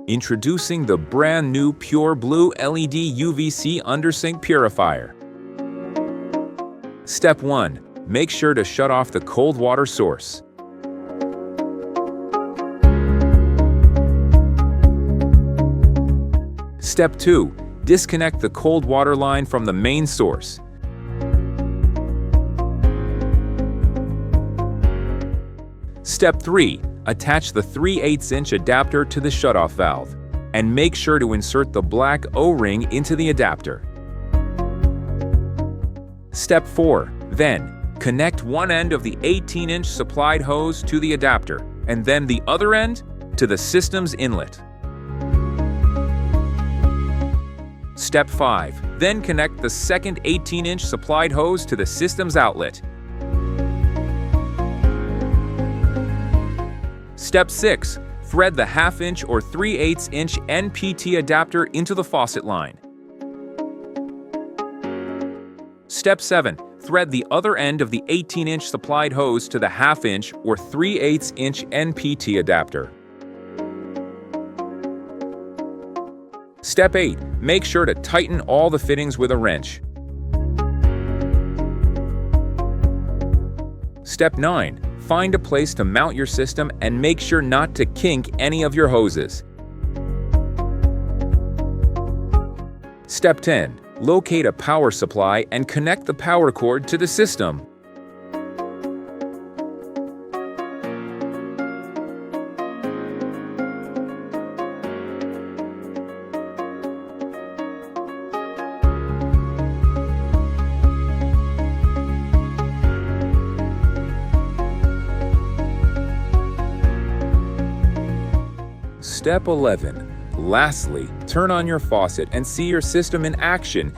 Introducing the brand new PURBLU LED UVC Undersink Purifier. Step 1. Make sure to shut off the cold water source. Step 2. Disconnect the cold water line from the main source. Step 3. Attach the 3/8" adapter to the shutoff valve, and make sure to insert the black O-ring into the adapter. Step 4. Then, connect one end of the 18" supplied hose to the adapter, and then the other end to the system's inlet. Step 5. Then connect the second 18" supplied hose to the system's outlet. Step 6. Thread the 1/2" or 3/8" NPT adapter into the faucet line. Step 7. Thread the other end of the 18" supplied hose to the 1/2" or 3/8" NPT adapter. Step 8. Make sure to tighten all the fittings with a wrench. Step 9. Find a place to mount your system and make sure not to kink any of your hoses. Step 10. Locate a power supply and connect the power cord to the system. Step 11. Lastly, turn on your faucet and see your system in action